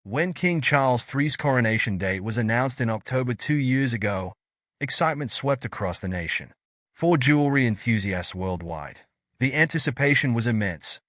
When King Charles III's coronation date was announced in October 2 years ago, excitement swept across the nation. For jewelry enthusiasts worldwide, the anticipation was immense.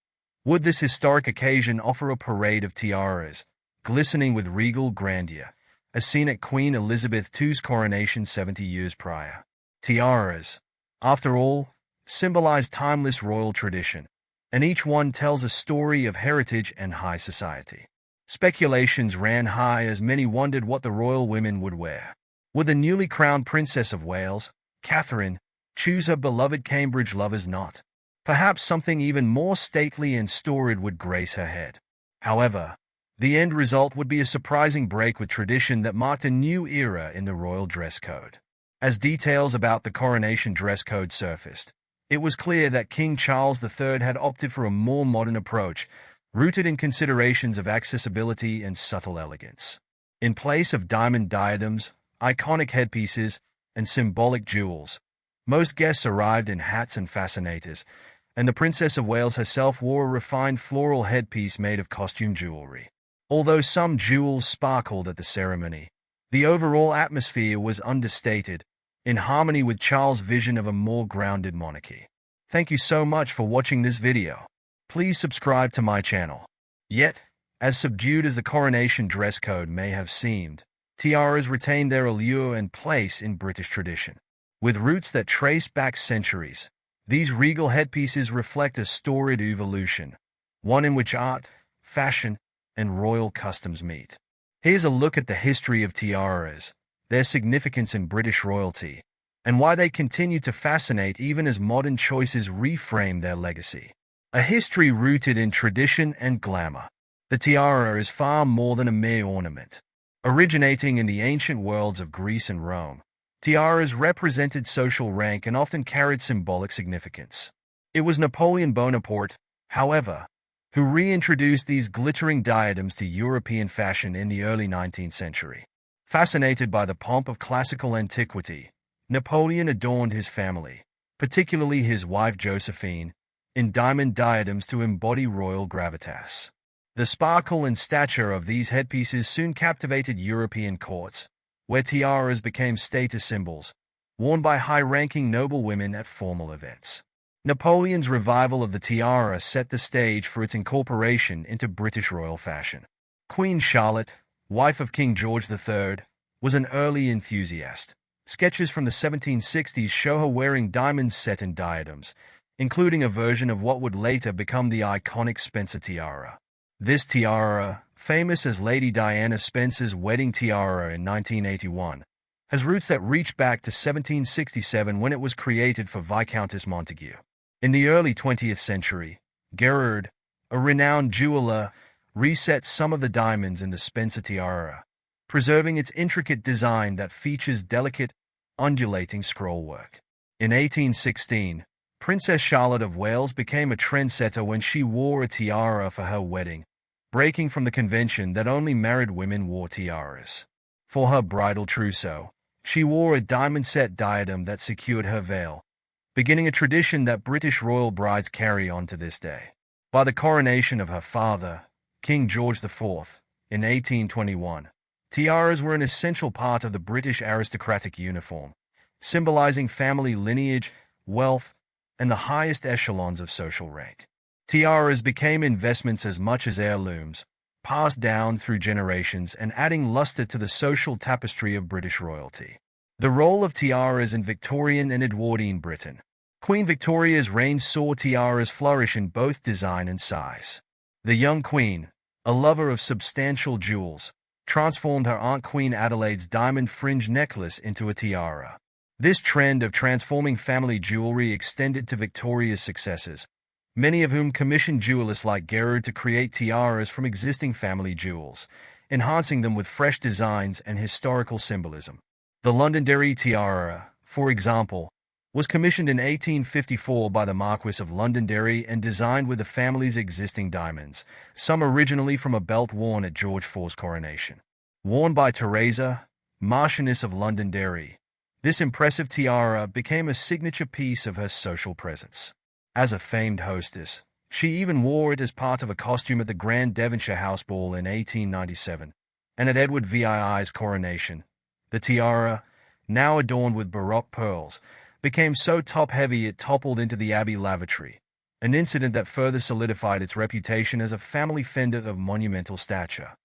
Would this historic occasion offer a parade of tiaras, glistening with regal grandeur, as seen at Queen Elizabeth II's coronation 70 years prior? Tiaras, after all, symbolize timeless royal tradition, and each one tells a story of heritage and high society. Speculations ran high as many wondered what the royal women would wear. Would the newly crowned Princess of Wales, Catherine, choose her beloved Cambridge lover's knot? Perhaps something even more stately and storied would grace her head. However, the end result would be a surprising break with tradition that marked a new era in the royal dress code. As details about the coronation dress code surfaced, it was clear that King Charles III had opted for a more modern approach, rooted in considerations of accessibility and subtle elegance. In place of diamond diadems, iconic headpieces, and symbolic jewels, most guests arrived in hats and fascinators, and the Princess of Wales herself wore a refined floral headpiece made of costume jewelry. Although some jewels sparkled at the ceremony, the overall atmosphere was understated, in harmony with Charles' vision of a more grounded monarchy. Thank you so much for watching this video. Please subscribe to my channel. Yet, as subdued as the coronation dress code may have seemed, tiaras retain their allure and place in British tradition. With roots that trace back centuries, these regal headpieces reflect a storied evolution, one in which art, fashion, and royal customs meet. Here's a look at the history of tiaras, their significance in British royalty, and why they continue to fascinate even as modern choices reframe their legacy. A history rooted in tradition and glamour. The tiara is far more than a mere ornament. Originating in the ancient worlds of Greece and Rome, tiaras represented social rank and often carried symbolic significance. It was Napoleon Bonaparte, however, who reintroduced these glittering diadems to European fashion in the early 19th century. Fascinated by the pomp of classical antiquity, Napoleon adorned his family, particularly his wife Josephine, in diamond diadems to embody royal gravitas. The sparkle and stature of these headpieces soon captivated European courts, where tiaras became status symbols, worn by high-ranking noblewomen at formal events. Napoleon's revival of the tiara set the stage for its incorporation into British royal fashion. Queen Charlotte, wife of King George III, was an early enthusiast. Sketches from the 1760s show her wearing diamonds set in diadems, including a version of what would later become the iconic Spencer tiara. This tiara, famous as Lady Diana Spencer's wedding tiara in 1981, has roots that reach back to 1767 when it was created for Viscountess Montague. In the early 20th century, Gerard, a renowned jeweler, reset some of the diamonds in the Spencer tiara, preserving its intricate design that features delicate, undulating scrollwork. In 1816, Princess Charlotte of Wales became a trendsetter when she wore a tiara for her wedding, breaking from the convention that only married women wore tiaras. For her bridal trousseau, she wore a diamond-set diadem that secured her veil, beginning a tradition that British royal brides carry on to this day. By the coronation of her father, King George IV, in 1821, tiaras were an essential part of the British aristocratic uniform, symbolizing family lineage, wealth, and the highest echelons of social rank. Tiaras became investments as much as heirlooms, passed down through generations and adding luster to the social tapestry of British royalty. The role of tiaras in Victorian and Edwardian Britain. Queen Victoria's reign saw tiaras flourish in both design and size. The young queen, a lover of substantial jewels, transformed her Aunt Queen Adelaide's diamond-fringed necklace into a tiara. This trend of transforming family jewelry extended to Victoria's successors, many of whom commissioned jewelers like Gerard to create tiaras from existing family jewels, enhancing them with fresh designs and historical symbolism. The Londonderry tiara, for example, was commissioned in 1854 by the Marquis of Londonderry and designed with the family's existing diamonds, some originally from a belt worn at George IV's coronation. Worn by Teresa, Marchioness of Londonderry, this impressive tiara became a signature piece of her social presence. As a famed hostess, She even wore it as part of a costume at the Grand Devonshire House Ball in 1897, and at Edward VII's coronation. The tiara, now adorned with Baroque pearls, became so top-heavy it toppled into the Abbey lavatory, an incident that further solidified its reputation as a family fender of monumental stature.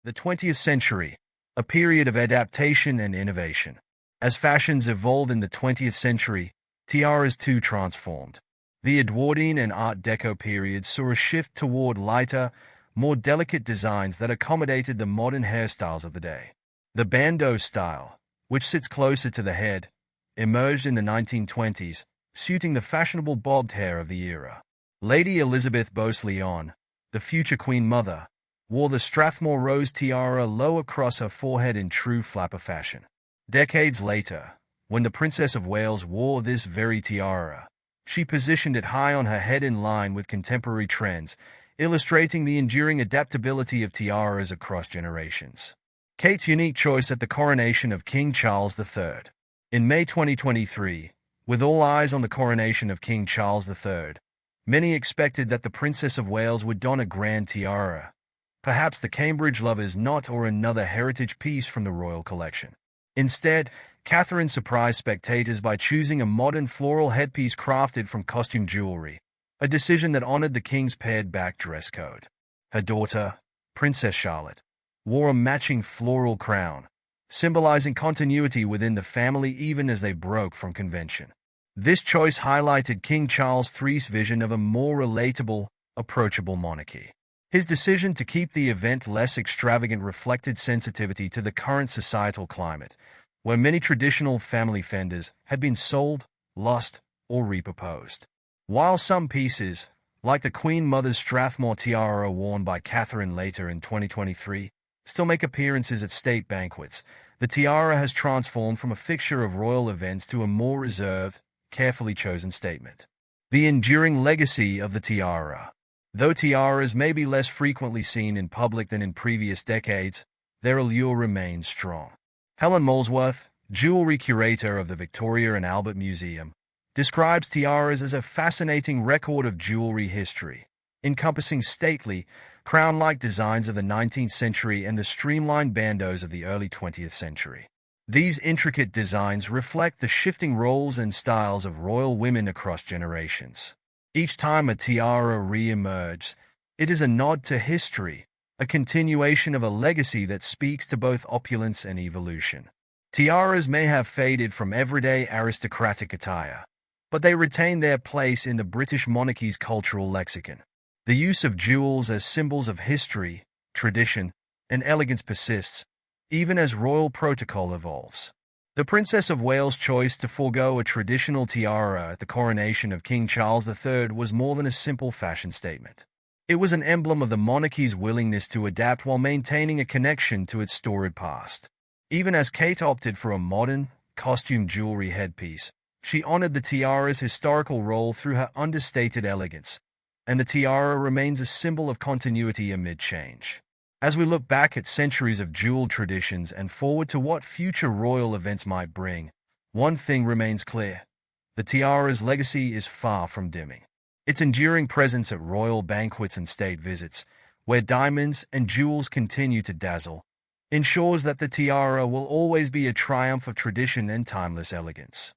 The 20th century, a period of adaptation and innovation. As fashions evolved in the 20th century, tiaras too transformed. The Edwardian and Art Deco periods saw a shift toward lighter, more delicate designs that accommodated the modern hairstyles of the day. The bandeau style, which sits closer to the head, emerged in the 1920s, suiting the fashionable bobbed hair of the era. Lady Elizabeth Bowes-Lyon, the future Queen Mother, wore the Strathmore Rose tiara low across her forehead in true flapper fashion. Decades later, when the Princess of Wales wore this very tiara, she positioned it high on her head in line with contemporary trends, illustrating the enduring adaptability of tiaras across generations. Kate's unique choice at the coronation of King Charles III. In May 2023, with all eyes on the coronation of King Charles III, many expected that the Princess of Wales would don a grand tiara, perhaps the Cambridge Lover's Knot or another heritage piece from the royal collection. Instead, Catherine surprised spectators by choosing a modern floral headpiece crafted from costume jewelry, a decision that honored the king's pared-back dress code. Her daughter, Princess Charlotte, wore a matching floral crown, symbolizing continuity within the family even as they broke from convention. This choice highlighted King Charles III's vision of a more relatable, approachable monarchy. His decision to keep the event less extravagant reflected sensitivity to the current societal climate, where many traditional family fenders had been sold, lost, or repurposed. While some pieces, like the Queen Mother's Strathmore tiara worn by Catherine later in 2023, still make appearances at state banquets, the tiara has transformed from a fixture of royal events to a more reserved, carefully chosen statement. The enduring legacy of the tiara. Though tiaras may be less frequently seen in public than in previous decades, their allure remains strong. Helen Molesworth, jewelry curator of the Victorian and Albert Museum, describes tiaras as a fascinating record of jewelry history, encompassing stately, crown-like designs of the 19th century and the streamlined bandeaus of the early 20th century. These intricate designs reflect the shifting roles and styles of royal women across generations. Each time a tiara re-emerges, it is a nod to history, a continuation of a legacy that speaks to both opulence and evolution. Tiaras may have faded from everyday aristocratic attire, but they retain their place in the British monarchy's cultural lexicon. The use of jewels as symbols of history, tradition, and elegance persists, even as royal protocol evolves. The Princess of Wales' choice to forego a traditional tiara at the coronation of King Charles III was more than a simple fashion statement. It was an emblem of the monarchy's willingness to adapt while maintaining a connection to its storied past. Even as Kate opted for a modern, costume jewelry headpiece, she honored the tiara's historical role through her understated elegance, and the tiara remains a symbol of continuity amid change. As we look back at centuries of jeweled traditions and forward to what future royal events might bring, one thing remains clear. The tiara's legacy is far from dimming. Its enduring presence at royal banquets and state visits, where diamonds and jewels continue to dazzle, ensures that the tiara will always be a triumph of tradition and timeless elegance.